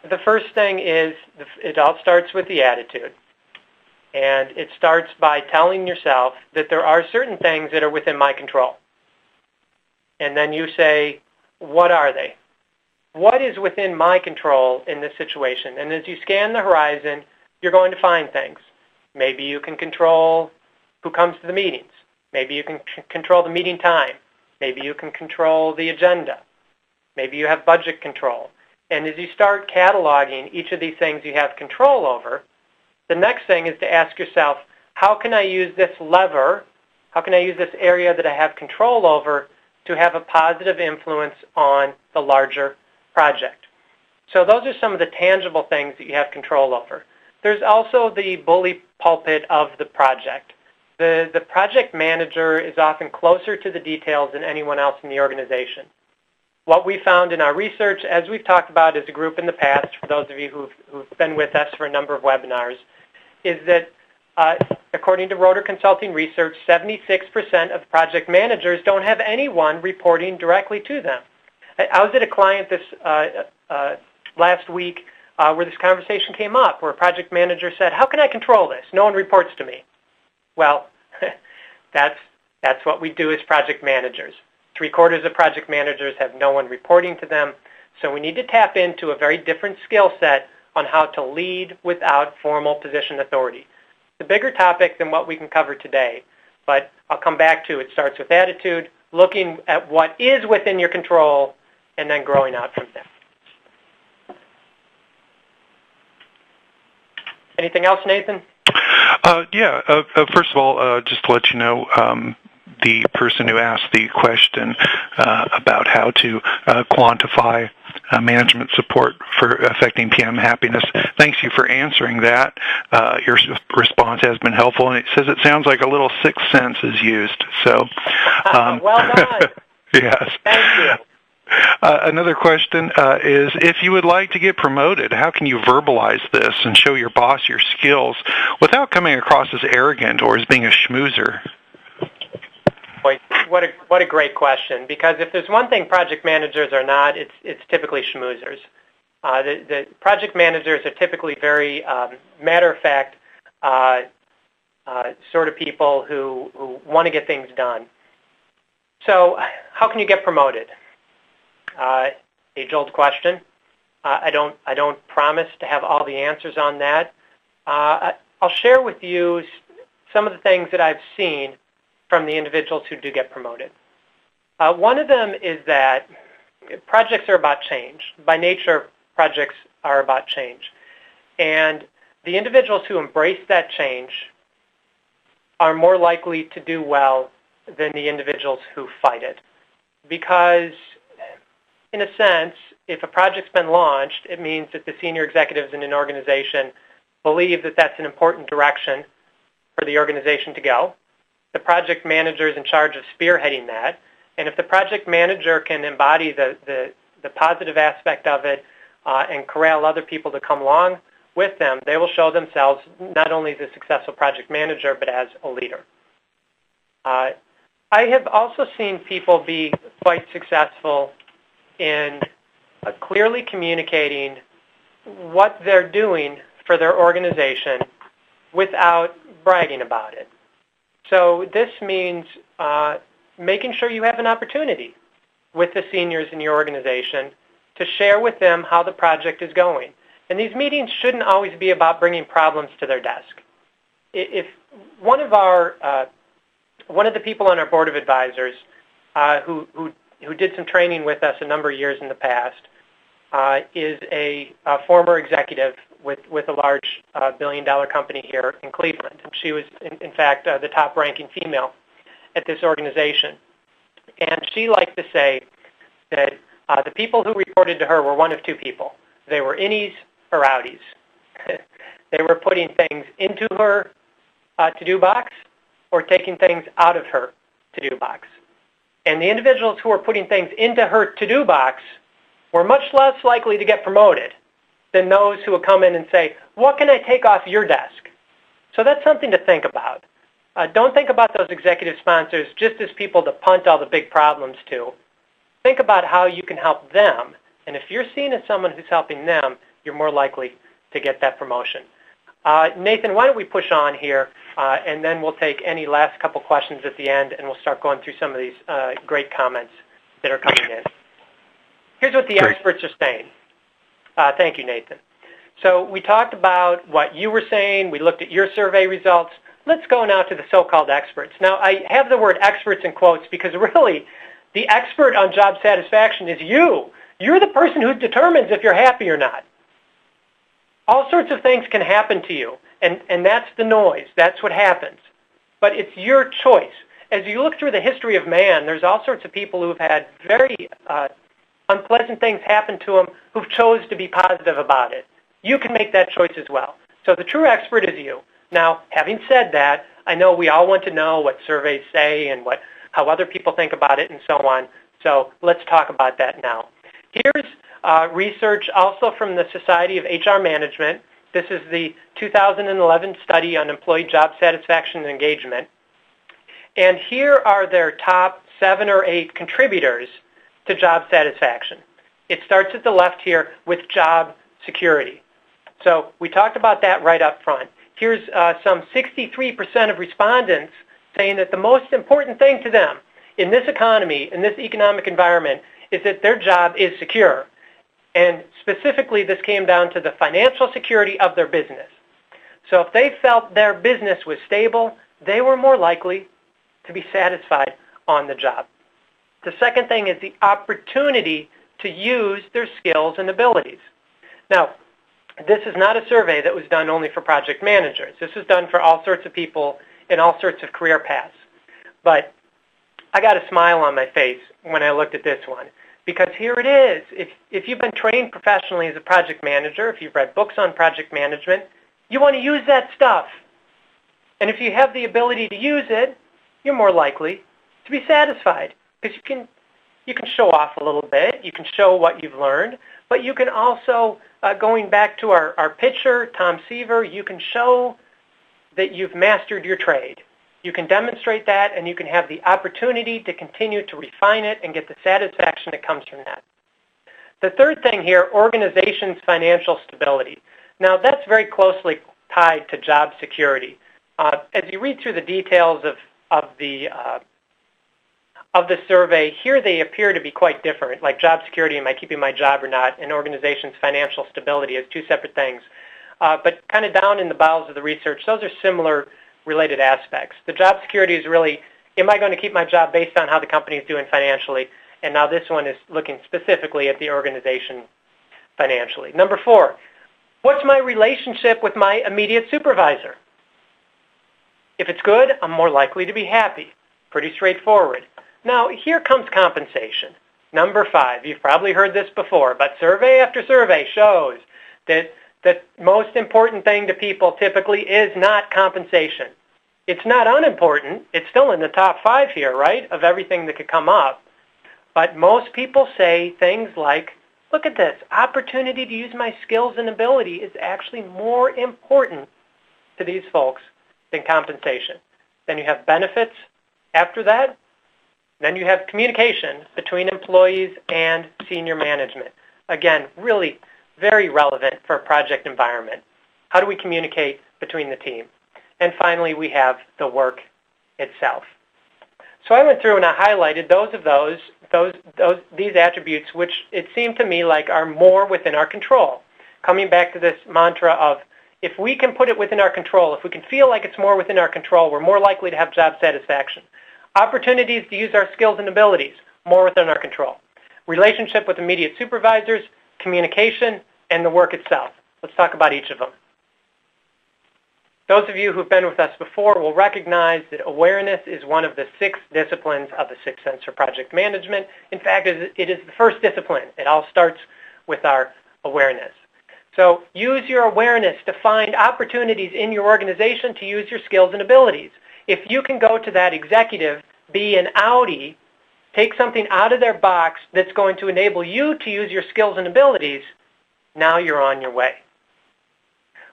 The first thing is it all starts with the attitude. And it starts by telling yourself that there are certain things that are within my control. And then you say, what are they? What is within my control in this situation? And as you scan the horizon, you're going to find things. Maybe you can control who comes to the meetings. Maybe you can control the meeting time. Maybe you can control the agenda. Maybe you have budget control. And as you start cataloging each of these things you have control over, the next thing is to ask yourself, how can I use this lever, how can I use this area that I have control over to have a positive influence on the larger project? So those are some of the tangible things that you have control over. There's also the bully pulpit of the project. The project manager is often closer to the details than anyone else in the organization. What we found in our research, as we've talked about as a group in the past, for those of you who've been with us for a number of webinars, is that according to Rotor Consulting research, 76% of project managers don't have anyone reporting directly to them. I was at a client this last week where this conversation came up, where a project manager said, how can I control this? No one reports to me. Well, that's what we do as project managers. 3/4 of project managers have no one reporting to them, so we need to tap into a very different skill set on how to lead without formal position authority. It's a bigger topic than what we can cover today, but I'll come back to it. It starts with attitude, looking at what is within your control, and then growing out from there. Anything else, Nathan? First of all, just to let you know, the person who asked the question about how to quantify management support for affecting PM happiness, thanks you for answering that. Your response has been helpful, and it says it sounds like a little sixth sense is used. So, well done. Yes. Thank you. Another question is, if you would like to get promoted, how can you verbalize this and show your boss your skills without coming across as arrogant or as being a schmoozer? Boy, what a great question, because if there's one thing project managers are not, it's typically schmoozers. The project managers are typically very matter-of-fact sort of people who want to get things done. So how can you get promoted? Age-old question. I don't promise to have all the answers on that. I'll share with you some of the things that I've seen from the individuals who do get promoted. One of them is that projects are about change. By nature, projects are about change. And the individuals who embrace that change are more likely to do well than the individuals who fight it. Because, in a sense, if a project's been launched, it means that the senior executives in an organization believe that that's an important direction for the organization to go. The project manager is in charge of spearheading that. And if the project manager can embody the positive aspect of it and corral other people to come along with them, they will show themselves not only as a successful project manager, but as a leader. I have also seen people be quite successful in clearly communicating what they're doing for their organization without bragging about it. So this means making sure you have an opportunity with the seniors in your organization to share with them how the project is going. And these meetings shouldn't always be about bringing problems to their desk. If one of the people on our board of advisors who did some training with us a number of years in the past is a former executive with a large billion-dollar company here in Cleveland. And she was, in fact, the top-ranking female at this organization. And she liked to say that the people who reported to her were one of two people. They were innies or outies. They were putting things into her to-do box or taking things out of her to-do box. And the individuals who were putting things into her to-do box were much less likely to get promoted than those who would come in and say, what can I take off your desk? So that's something to think about. Don't think about those executive sponsors just as people to punt all the big problems to. Think about how you can help them. And if you're seen as someone who's helping them, you're more likely to get that promotion. Nathan, why don't we push on here, and then we'll take any last couple questions at the end, and we'll start going through some of these great comments that are coming in. Here's what the experts are saying. Thank you, Nathan. So we talked about what you were saying. We looked at your survey results. Let's go now to the so-called experts. Now, I have the word experts in quotes because really the expert on job satisfaction is you. You're the person who determines if you're happy or not. All sorts of things can happen to you, and that's the noise. That's what happens. But it's your choice. As you look through the history of man, there's all sorts of people who've had very unpleasant things happen to them who've chose to be positive about it. You can make that choice as well. So the true expert is you. Now, having said that, I know we all want to know what surveys say and how other people think about it and so on. So let's talk about that now. Here's research also from the Society of HR Management. This is the 2011 study on employee job satisfaction and engagement. And here are their top 7 or 8 contributors to job satisfaction. It starts at the left here with job security. So we talked about that right up front. Here's some 63% of respondents saying that the most important thing to them in this economy, in this economic environment, is that their job is secure. And specifically, this came down to the financial security of their business. So if they felt their business was stable, they were more likely to be satisfied on the job. The second thing is the opportunity to use their skills and abilities. Now, this is not a survey that was done only for project managers. This was done for all sorts of people in all sorts of career paths. But I got a smile on my face when I looked at this one. Because here it is. If you've been trained professionally as a project manager, if you've read books on project management, you want to use that stuff. And if you have the ability to use it, you're more likely to be satisfied. Because you can show off a little bit. You can show what you've learned. But you can also, going back to our pitcher, Tom Seaver, you can show that you've mastered your trade. You can demonstrate that, and you can have the opportunity to continue to refine it and get the satisfaction that comes from that. The third thing here, organization's financial stability. Now, that's very closely tied to job security. As you read through the details of the of the survey. Here they appear to be quite different, like job security, am I keeping my job or not, and organization's financial stability as two separate things. But kind of down in the bowels of the research, those are similar related aspects. The job security is really, am I going to keep my job based on how the company is doing financially? And now this one is looking specifically at the organization financially. Number 4, what's my relationship with my immediate supervisor? If it's good, I'm more likely to be happy. Pretty straightforward. Now, here comes compensation. Number 5, you've probably heard this before, but survey after survey shows that the most important thing to people typically is not compensation. It's not unimportant. It's still in the top 5 here, right, of everything that could come up. But most people say things like, look at this, opportunity to use my skills and ability is actually more important to these folks than compensation. Then you have benefits after that. Then you have communication between employees and senior management. Again, really very relevant for a project environment. How do we communicate between the team? And finally, we have the work itself. So I went through and I highlighted these attributes which it seemed to me like are more within our control. Coming back to this mantra of if we can put it within our control, if we can feel like it's more within our control, we're more likely to have job satisfaction. Opportunities to use our skills and abilities, more within our control. Relationship with immediate supervisors, communication, and the work itself. Let's talk about each of them. Those of you who've been with us before will recognize that awareness is one of the 6 disciplines of the 6th sense for project management. In fact, it is the first discipline. It all starts with our awareness. So use your awareness to find opportunities in your organization to use your skills and abilities. If you can go to that executive, be an Audi, take something out of their box that's going to enable you to use your skills and abilities, now you're on your way.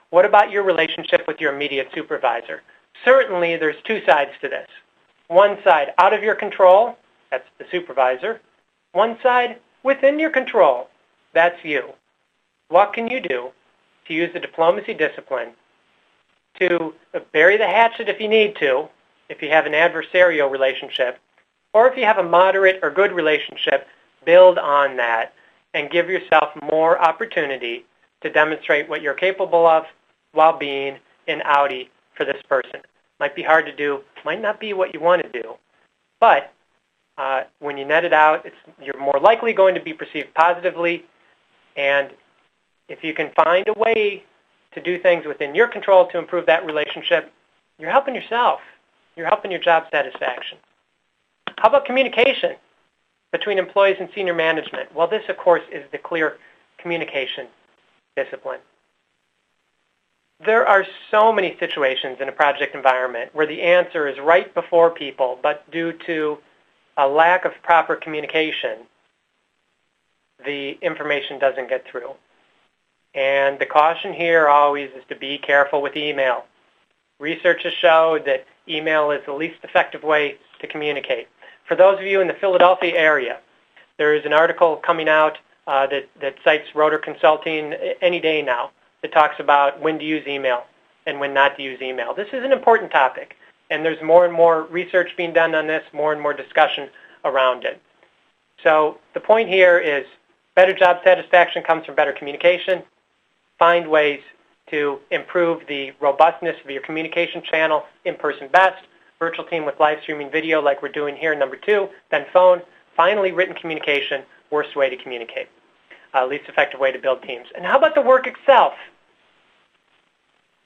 What about your relationship with your immediate supervisor? Certainly there's 2 sides to this. One side out of your control, that's the supervisor. One side within your control, that's you. What can you do to use the diplomacy discipline to bury the hatchet if you need to, if you have an adversarial relationship, or if you have a moderate or good relationship, build on that and give yourself more opportunity to demonstrate what you're capable of while being an Audi for this person. Might be hard to do, might not be what you want to do, but when you net it out, you're more likely going to be perceived positively, and if you can find a way to do things within your control to improve that relationship, you're helping yourself. You're helping your job satisfaction. How about communication between employees and senior management? Well, this, of course, is the clear communication discipline. There are so many situations in a project environment where the answer is right before people, but due to a lack of proper communication, the information doesn't get through. And the caution here always is to be careful with email. Research has showed that email is the least effective way to communicate. For those of you in the Philadelphia area, there is an article coming out that cites Rotor Consulting any day now that talks about when to use email and when not to use email. This is an important topic, and there's more and more research being done on this, more and more discussion around it. So the point here is better job satisfaction comes from better communication. Find ways to improve the robustness of your communication channel, in-person best, virtual team with live streaming video like we're doing here, number 2, then phone, finally written communication, worst way to communicate, least effective way to build teams. And how about the work itself?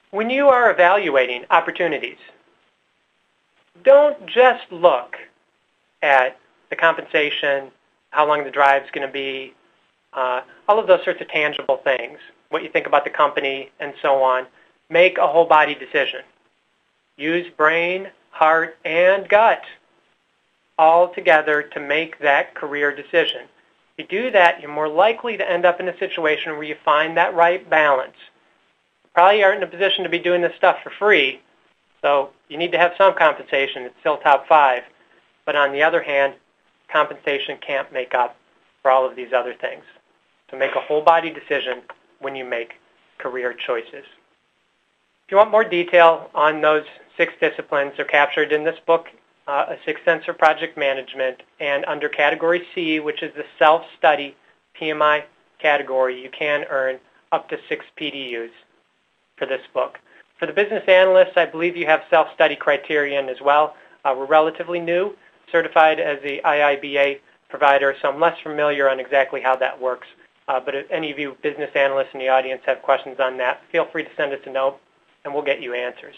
When you are evaluating opportunities, don't just look at the compensation, how long the drive's going to be, all of those sorts of tangible things, what you think about the company, and so on. Make a whole body decision. Use brain, heart, and gut all together to make that career decision. If you do that, you're more likely to end up in a situation where you find that right balance. You probably aren't in a position to be doing this stuff for free, so you need to have some compensation. It's still top 5. But on the other hand, compensation can't make up for all of these other things. So make a whole body decision when you make career choices. If you want more detail on those 6 disciplines, they're captured in this book a sixth sense for project management, and under Category C, which is the self-study PMI category, you can earn up to 6 PDUs for this book. For the business analysts, I believe you have self-study criterion as well. We're relatively new, certified as the IIBA provider, so I'm less familiar on exactly how that works. But if any of you business analysts in the audience have questions on that, feel free to send us a note, and we'll get you answers.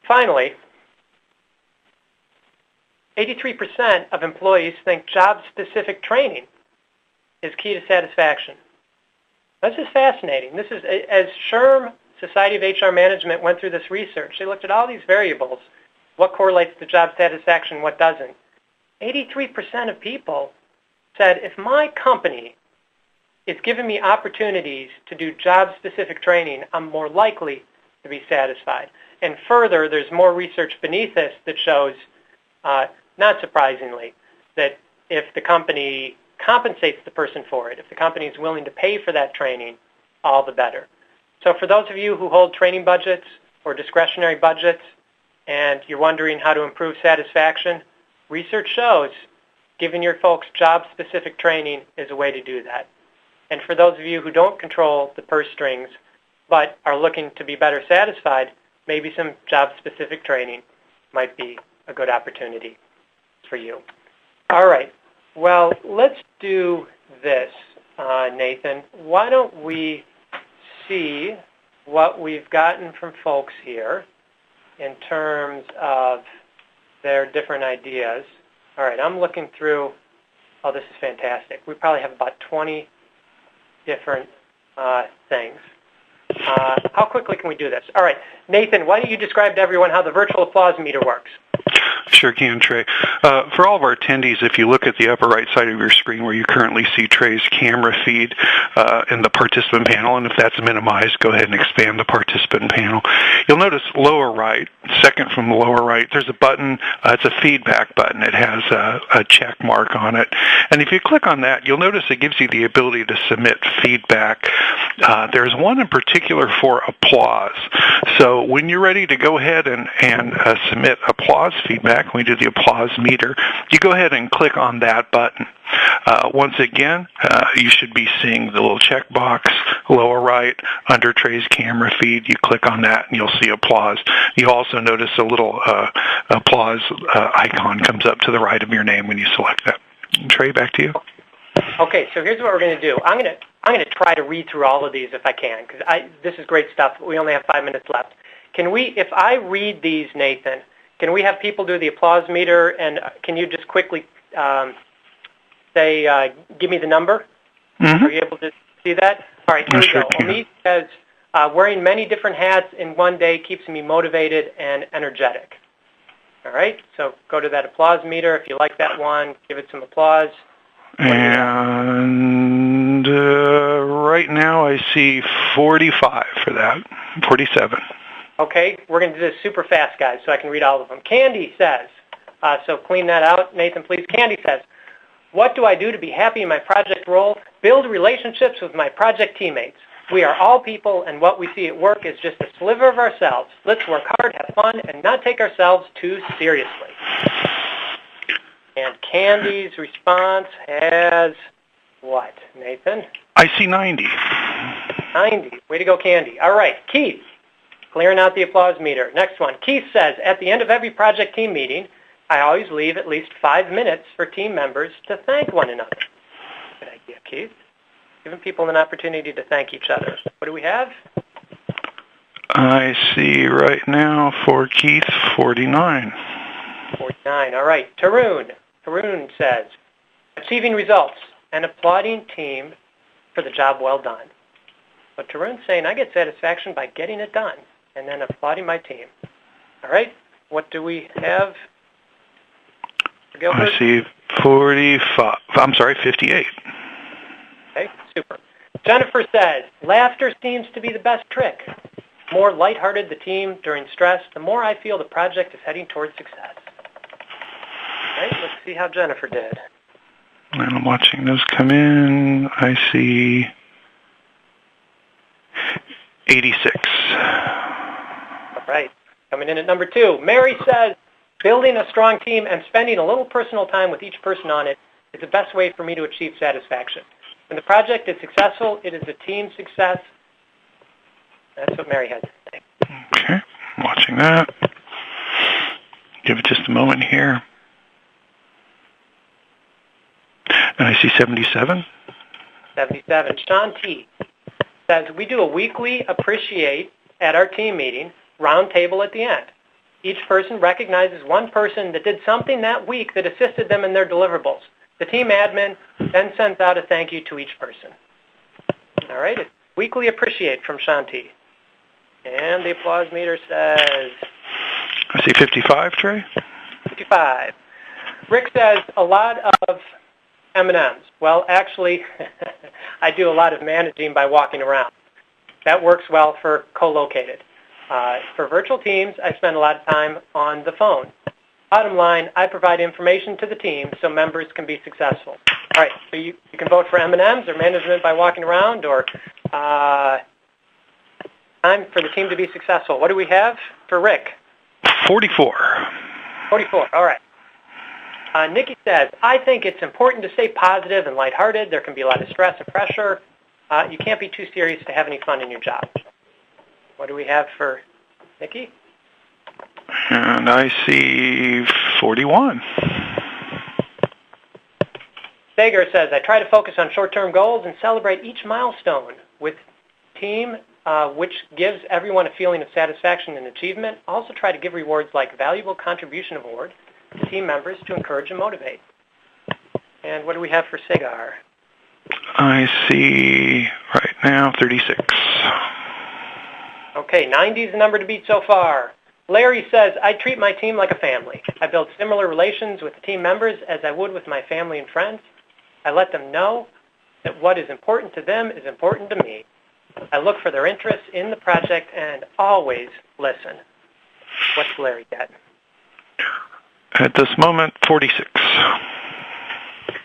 Finally, 83% of employees think job-specific training is key to satisfaction. This is fascinating. This is, as SHRM, Society of HR Management, went through this research, they looked at all these variables, what correlates to job satisfaction, what doesn't. 83% of people said, if my company is giving me opportunities to do job-specific training, I'm more likely to be satisfied. And further, there's more research beneath this that shows, not surprisingly, that if the company compensates the person for it, if the company is willing to pay for that training, all the better. So for those of you who hold training budgets or discretionary budgets and you're wondering how to improve satisfaction, research shows giving your folks job-specific training is a way to do that. And for those of you who don't control the purse strings but are looking to be better satisfied, maybe some job-specific training might be a good opportunity for you. All right. Well, let's do this, Nathan. Why don't we see what we've gotten from folks here in terms of their different ideas. All right, I'm looking through. Oh, this is fantastic. We probably have about 20 different things. How quickly can we do this? All right, Nathan, why don't you describe to everyone how the virtual applause meter works? Sure can, Trey. For all of our attendees, if you look at the upper right side of your screen where you currently see Trey's camera feed in the participant panel, and if that's minimized, go ahead and expand the participant panel. You'll notice lower right, second from the lower right, there's a button. It's a feedback button. It has a check mark on it. And if you click on that, you'll notice it gives you the ability to submit feedback. There's one in particular for applause. So when you're ready to go ahead and submit applause feedback, we do the applause meter, you go ahead and click on that button. Once again, you should be seeing the little checkbox lower right under Trey's camera feed. You click on that and you'll see applause. You also notice a little applause icon comes up to the right of your name when you select that. Trey, back to you. Okay, so here's what we're going to do. I'm going to try to read through all of these if I can, because this is great stuff. We only have 5 minutes left. Can we, if I read these, Nathan, can we have people do the applause meter, and can you just quickly say, give me the number? Mm-hmm. Are you able to see that? All right, here we go. Amit says, wearing many different hats in one day keeps me motivated and energetic. All right, so go to that applause meter. If you like that one, give it some applause. And right now I see 45 for that, 47. Okay, we're going to do this super fast, guys, so I can read all of them. Candy says, so clean that out, Nathan, please. Candy says, what do I do to be happy in my project role? Build relationships with my project teammates. We are all people, and what we see at work is just a sliver of ourselves. Let's work hard, have fun, and not take ourselves too seriously. And Candy's response has what, Nathan? I see 90. 90. Way to go, Candy. All right, Keith, clearing out the applause meter. Next one. Keith says, at the end of every project team meeting, I always leave at least 5 minutes for team members to thank one another. Good idea, Keith. Giving people an opportunity to thank each other. What do we have? I see right now for Keith 49. 49. All right. Tarun. Tarun says, achieving results and applauding team for the job well done. But Tarun's saying, I get satisfaction by getting it done and then applauding my team. All right. What do we have? Gilbert? I see 45. I'm sorry, 58. Okay, super. Jennifer says, laughter seems to be the best trick. The more lighthearted the team during stress, the more I feel the project is heading towards success. All right, let's see how Jennifer did. And I'm watching those come in. I see 86. All right. Coming in at number 2, Mary says, building a strong team and spending a little personal time with each person on it is the best way for me to achieve satisfaction. When the project is successful, it is a team success. That's what Mary has to say. Okay, I'm watching that. Give it just a moment here. And I see 77. 77. Sean T. says, we do a weekly appreciate at our team meeting, round table at the end. Each person recognizes one person that did something that week that assisted them in their deliverables. The team admin then sends out a thank you to each person. All right, it's weekly appreciate from Sean T. And the applause meter says... I see 55, Trey. 55. Rick says, a lot of M&Ms. Well, actually, I do a lot of managing by walking around. That works well for co-located. For virtual teams, I spend a lot of time on the phone. Bottom line, I provide information to the team so members can be successful. All right, so you can vote for M&Ms or management by walking around or time for the team to be successful. What do we have for Rick? 44. 44, all right. Nikki says, I think it's important to stay positive and lighthearted. There can be a lot of stress and pressure. You can't be too serious to have any fun in your job. What do we have for Nikki? And I see 41. Sager says, I try to focus on short-term goals and celebrate each milestone with team, which gives everyone a feeling of satisfaction and achievement. I also try to give rewards like Valuable Contribution Award to team members to encourage and motivate. And what do we have for Sagar? I see right now 36. Okay, 90 is the number to beat so far. Larry says, I treat my team like a family. I build similar relations with the team members as I would with my family and friends. I let them know that what is important to them is important to me. I look for their interests in the project and always listen. What's Larry got? At this moment, 46.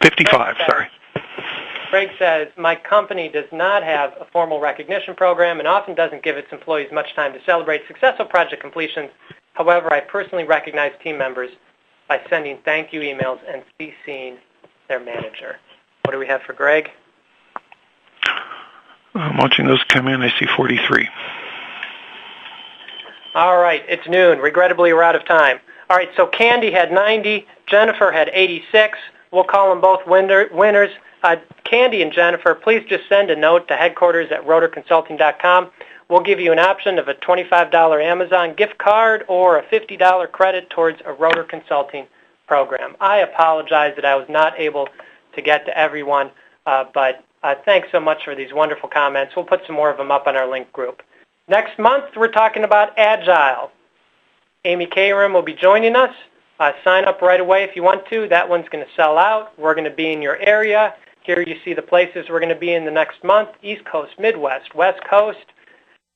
55, sorry. Craig says, my company does not have a formal recognition program and often doesn't give its employees much time to celebrate successful project completions. However, I personally recognize team members by sending thank you emails and CCing their manager. What do we have for Greg? I'm watching those come in. I see 43. All right, it's noon. Regrettably, we're out of time. All right, so Candy had 90. Jennifer had 86. We'll call them both winners. Candy and Jennifer, please just send a note to headquarters at rotorconsulting.com. We'll give you an option of a $25 Amazon gift card or a $50 credit towards a Rotor Consulting program. I apologize that I was not able to get to everyone, but thanks so much for these wonderful comments. We'll put some more of them up on our link group. Next month, we're talking about Agile. Amy Karam will be joining us. Sign up right away if you want to. That one's going to sell out. We're going to be in your area. Here you see the places we're going to be in the next month: East Coast, Midwest, West Coast.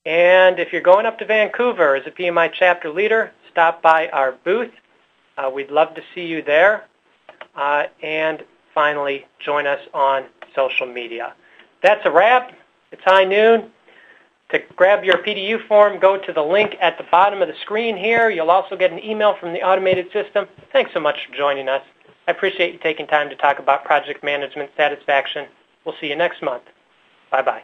And if you're going up to Vancouver as a PMI chapter leader, stop by our booth. We'd love to see you there. And finally, join us on social media. That's a wrap. It's high noon. To grab your PDU form, go to the link at the bottom of the screen here. You'll also get an email from the automated system. Thanks so much for joining us. I appreciate you taking time to talk about project management satisfaction. We'll see you next month. Bye-bye.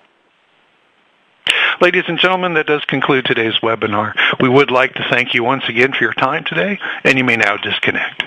Ladies and gentlemen, that does conclude today's webinar. We would like to thank you once again for your time today, and you may now disconnect.